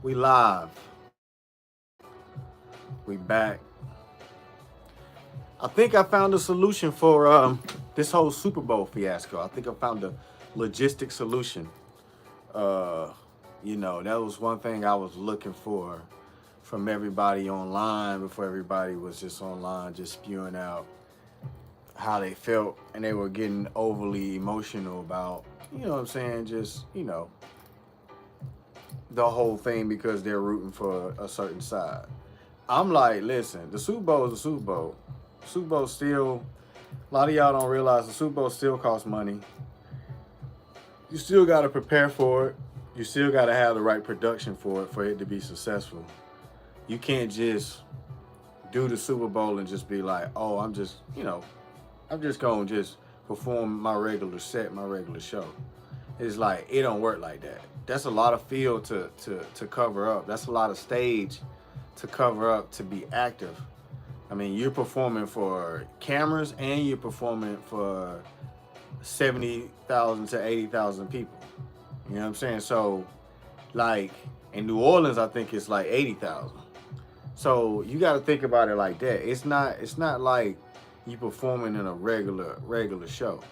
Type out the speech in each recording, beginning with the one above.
We live. We back. I think I found a solution for this whole Super Bowl fiasco. I think I found a logistic solution. Uh, that was one thing I was looking for from everybody online before everybody was just online, just spewing out how they felt, and they were getting overly emotional about, what I'm saying, just, the whole thing because they're rooting for a certain side. I'm like, listen, the Super Bowl is the Super Bowl. Super Bowl still, a lot of y'all don't realize the Super Bowl still costs money. You still got to prepare for it. You still got to have the right production for it to be successful. You can't just do the Super Bowl and just be like, oh, I'm just going to just perform my regular set, my regular show. It's like, it don't work like that. That's a lot of field to cover up. That's a lot of stage to cover up, to be active. I mean, you're performing for cameras and you're performing for 70,000 to 80,000 people. You know what I'm saying? So, like, in New Orleans, I think it's like 80,000. So you got to think about it like that. It's not like you performing in a regular show.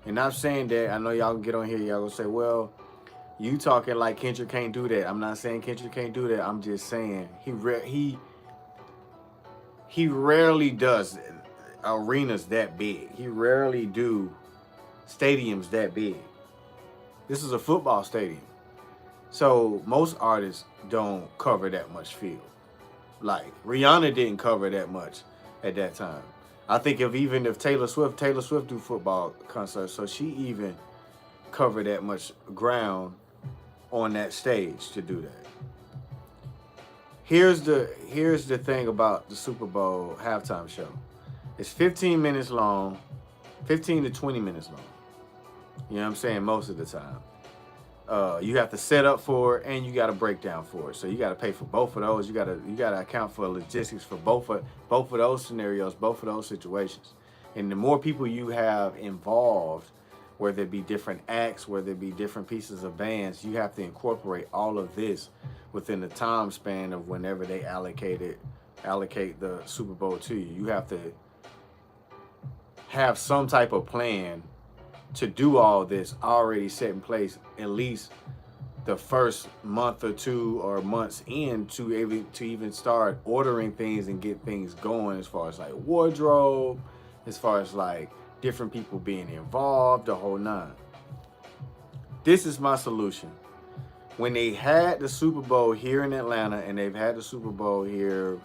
And I'm saying that, I know y'all can get on here, y'all gonna say, well, you talking like Kendrick can't do that. I'm not saying Kendrick can't do that. I'm just saying he rarely does arenas that big. He rarely do stadiums that big. This is a football stadium. So most artists don't cover that much field. Like Rihanna didn't cover that much at that time. I think if Taylor Swift do football concerts, so she even covered that much ground on that stage to do that. Here's the thing about the Super Bowl halftime show. It's 15 minutes long, 15 to 20 minutes long. You know what I'm saying? Most of the time. You have to set up for it and you got to break down for it. So you got to pay for both of those. You got to account for logistics for both of those scenarios, both of those situations. And the more people you have involved, whether it be different acts, whether it be different pieces of bands, you have to incorporate all of this within the time span of whenever they allocate the Super Bowl to you. You have to have some type of plan to do all this already set in place, at least the first month or two or months in, to even start ordering things and get things going, as far as like wardrobe, as far as like different people being involved, the whole nine. This is my solution. When they had the Super Bowl here in Atlanta, and they've had the Super Bowl here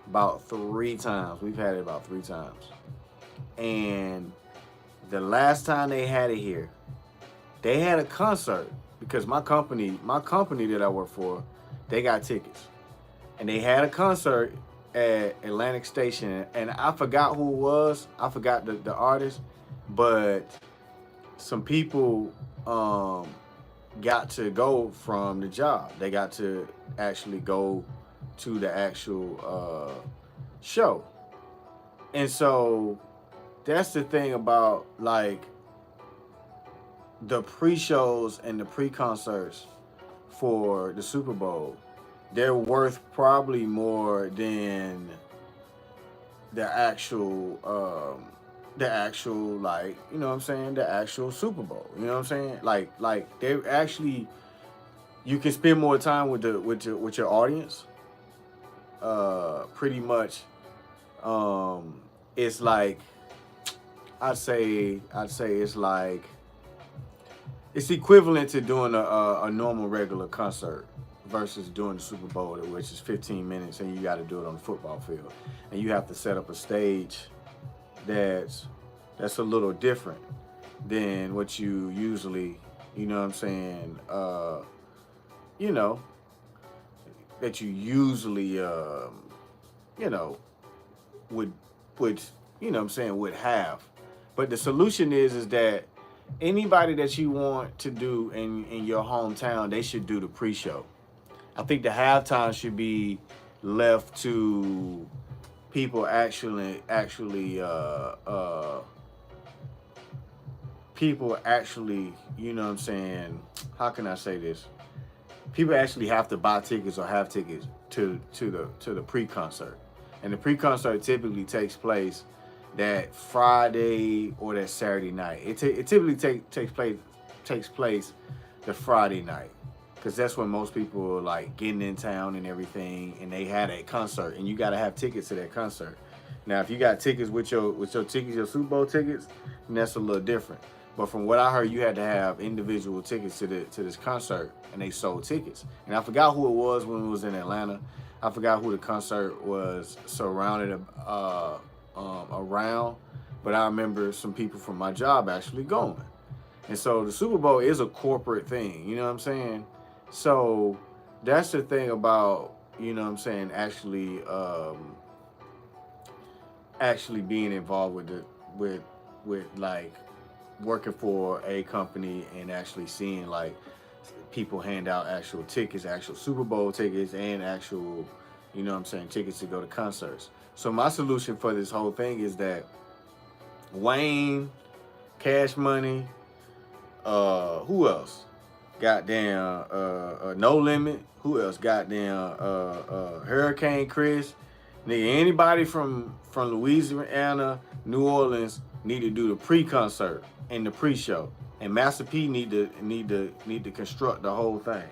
about 3 times, we've had it about 3 times. And the last time they had it here, they had a concert because my company that I work for, they got tickets. And they had a concert at Atlantic Station, and I forgot who it was. I forgot the artist, but some people got to go from the job. They got to actually go to the actual show. And so that's the thing about like the pre-shows and the pre-concerts for the Super Bowl. They're worth probably more than the actual like, you know what I'm saying, the actual Super Bowl. You know what I'm saying? Like they actually, you can spend more time with your audience. Pretty much, it's like, I'd say it's like, it's equivalent to doing a normal regular concert versus doing the Super Bowl, which is 15 minutes, and you got to do it on the football field, and you have to set up a stage that's a little different than what you usually, you know what I'm saying, you know, that you usually, you know, would you know what I'm saying, would have. But the solution is that anybody that you want to do in your hometown, they should do the pre-show. I think the halftime should be left to people people actually, you know what I'm saying, how can I say this? people actually have to buy tickets or have tickets to the pre-concert, and the pre-concert typically takes place that Friday or that Saturday night. It typically takes place the Friday night, because that's when most people are like getting in town and everything, and they had a concert, and you got to have tickets to that concert. Now, if you got tickets with your tickets, your Super Bowl tickets, then that's a little different. But from what I heard, you had to have individual tickets to this concert, and they sold tickets. And I forgot who it was when it was in Atlanta. I forgot who the concert was surrounded around, but I remember some people from my job actually going. And so the Super Bowl is a corporate thing, you know what I'm saying? So that's the thing about, you know what I'm saying, actually being involved with like working for a company and actually seeing like people hand out actual tickets, actual Super Bowl tickets, and actual, you know what I'm saying, tickets to go to concerts. So my solution for this whole thing is that Wayne, Cash Money, who else? Goddamn, No Limit. Who else? Goddamn, Hurricane Chris. Nigga, anybody from Louisiana, New Orleans need to do the pre-concert and the pre-show, and Master P need to construct the whole thing.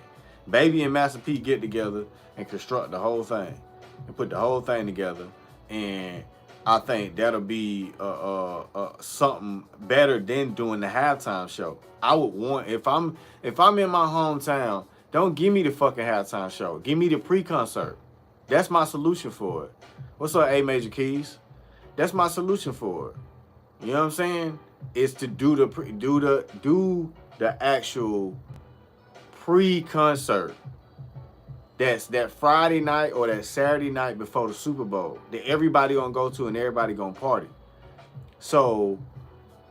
Baby and Master P get together and construct the whole thing and put the whole thing together, and I think that'll be something better than doing the halftime show. I would want, if I'm in my hometown, don't give me the fucking halftime show. Give me the pre-concert. That's my solution for it. What's up, A Major Keys? That's my solution for it. You know what I'm saying? Is to do the actual pre-concert. That's that Friday night or that Saturday night before the Super Bowl that everybody gonna go to and everybody gonna party. So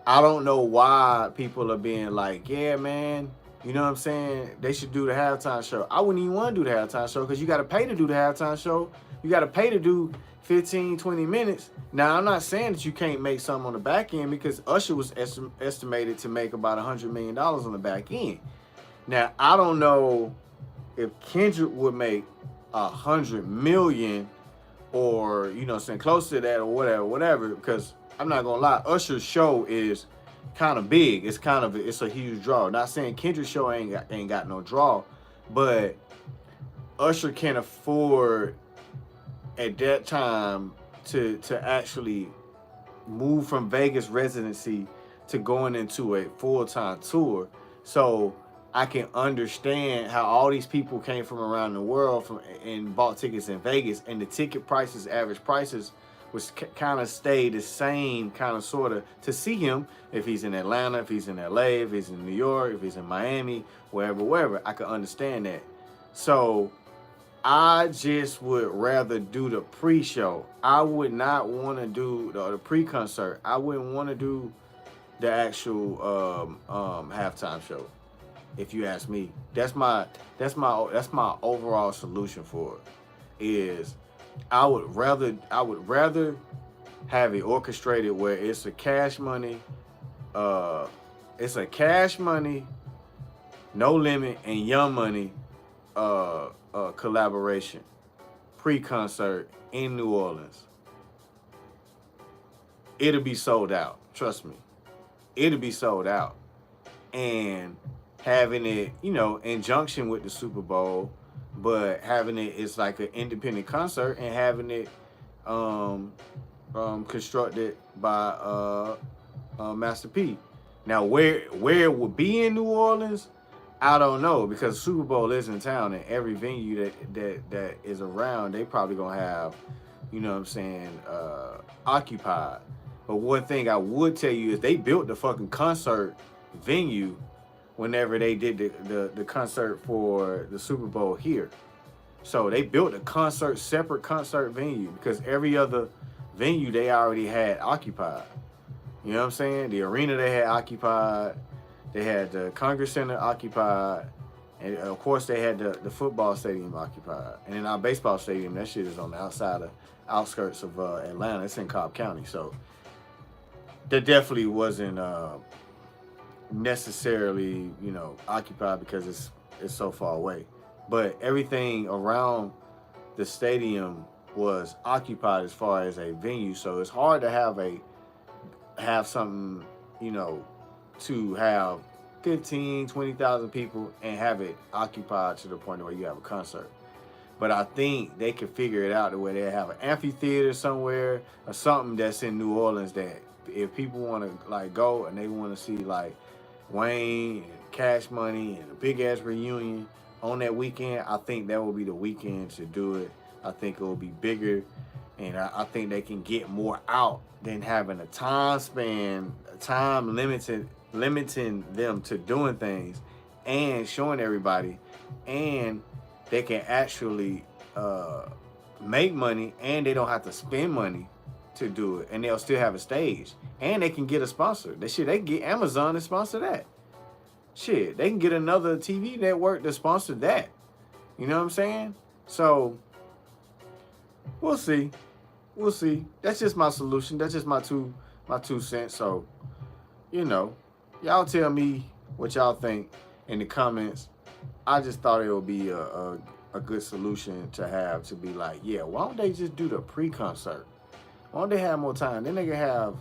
I don't know why people are being like, yeah, man, you know what I'm saying, they should do the halftime show. I wouldn't even want to do the halftime show, because you got to pay to do the halftime show. You got to pay to do 15, 20 minutes. Now, I'm not saying that you can't make something on the back end, because Usher was estimated to make about $100 million on the back end. Now, I don't know if Kendrick would make $100 million, or, you know what I'm saying, close to that, or whatever, because I'm not gonna lie, Usher's show is kind of big. It's a huge draw. Not saying Kendrick's show ain't got no draw, but Usher can afford at that time to actually move from Vegas residency to going into a full-time tour. So I can understand how all these people came from around the world and bought tickets in Vegas, and the ticket prices, average prices, was kind of stay the same, kind of sort of, to see him if he's in Atlanta, if he's in LA, if he's in New York, if he's in Miami, wherever. I could understand that. So I just would rather do the pre-show. I would not want to do the pre-concert. I wouldn't want to do the actual halftime show. If you ask me, that's my overall solution for it. Is I would rather have it orchestrated where it's a Cash Money, No Limit and Young Money collaboration pre-concert in New Orleans. It'll be sold out. Trust me, it'll be sold out. And having it, you know, in junction with the Super Bowl, but having it's like an independent concert, and having it constructed by Master P. Now, where it would be in New Orleans, I don't know, because Super Bowl is in town, and every venue that is around, they probably gonna have, you know what I'm saying, occupied. But one thing I would tell you is they built the fucking concert venue whenever they did the concert for the Super Bowl here. So they built a separate concert venue, because every other venue they already had occupied. You know what I'm saying? The arena they had occupied, they had the Congress Center occupied, and of course they had the football stadium occupied. And then our baseball stadium, that shit is on the outskirts of Atlanta. It's in Cobb County. So that definitely wasn't necessarily, you know, occupied, because it's so far away. but everything around the stadium was occupied as far as a venue. So it's hard to have something, you know, to have 15, 20,000 people and have it occupied to the point where you have a concert. But I think they can figure it out the way they have an amphitheater somewhere or something that's in New Orleans that if people want to like go and they want to see like Wayne and Cash Money and a big ass reunion on that weekend, I think that will be the weekend to do it. I think it will be bigger, and I think they can get more out than having a time span, time limiting them to doing things and showing everybody, and they can actually make money, and they don't have to spend money to do it, and they'll still have a stage, and they can get a sponsor. They can get Amazon to sponsor that. Shit, they can get another TV network to sponsor that. You know what I'm saying? So we'll see. We'll see. That's just my solution. That's just my two cents. So, you know, y'all tell me what y'all think in the comments. I just thought it would be a good solution to have, to be like, yeah, why don't they just do the pre-concert? Why don't they have more time? Then they can have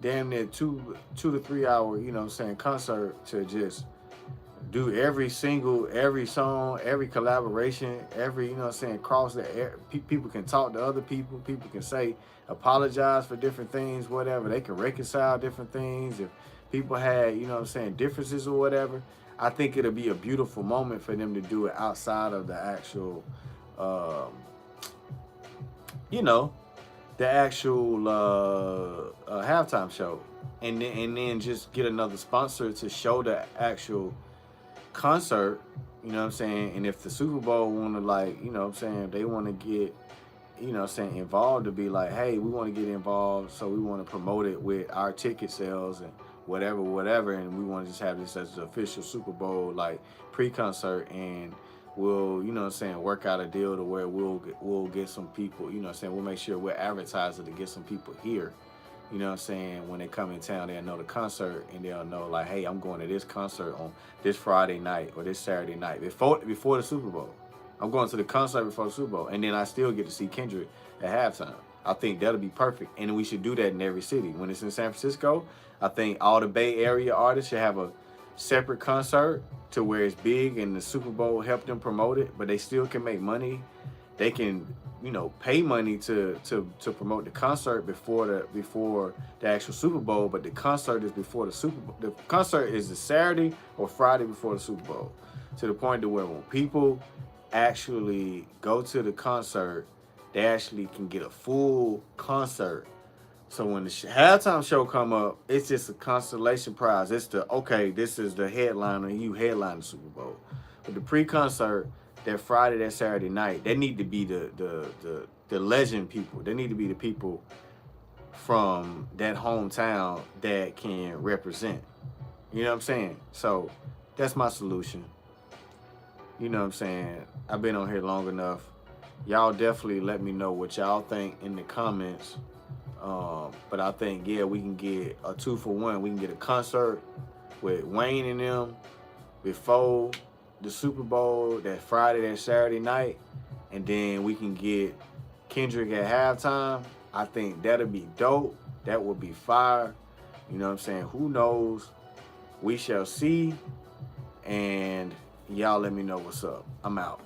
damn near 2 to 3 hour, you know what I'm saying, concert to just do every song, every collaboration, every, you know what I'm saying, cross the people can talk to other people can say, apologize for different things, whatever. They can reconcile different things. If people had, you know what I'm saying, differences or whatever, I think it'll be a beautiful moment for them to do it outside of the actual, you know, the actual halftime show. And then just get another sponsor to show the actual concert, you know what I'm saying? And if the Super Bowl want to, like, you know what I'm saying, they want to get, you know what I'm saying, involved, to be like, hey, we want to get involved, so we want to promote it with our ticket sales and whatever, and we want to just have this as the official Super Bowl, like, pre-concert, and we'll, you know what I'm saying, work out a deal to where we'll get some people, you know what I'm saying, we'll make sure we're advertising to get some people here. You know what I'm saying? When they come in town, they'll know the concert, and they'll know, like, hey, I'm going to this concert on this Friday night or this Saturday night before the Super Bowl. I'm going to the concert before the Super Bowl, and then I still get to see Kendrick at halftime. I think that'll be perfect, and we should do that in every city. When it's in San Francisco, I think all the Bay Area artists should have a separate concert to where it's big, and the Super Bowl help them promote it, but they still can make money. They can, you know, pay money to promote the concert before the actual Super Bowl, but the concert is before the Super Bowl. The concert is the Saturday or Friday before the Super Bowl, to the point to where when people actually go to the concert, they actually can get a full concert. So when the halftime show come up, it's just a consolation prize. It's okay, this is the headliner, and you headline the Super Bowl. But the pre-concert, that Friday, that Saturday night, they need to be the legend people. They need to be the people from that hometown that can represent. You know what I'm saying? So that's my solution. You know what I'm saying? I've been on here long enough. Y'all definitely let me know what y'all think in the comments. But I think, yeah, we can get a 2-for-1. We can get a concert with Wayne and them before the Super Bowl, that Friday, that Saturday night, and then we can get Kendrick at halftime. I think that'll be dope. That would be fire. You know what I'm saying? Who knows? We shall see. And y'all let me know what's up. I'm out.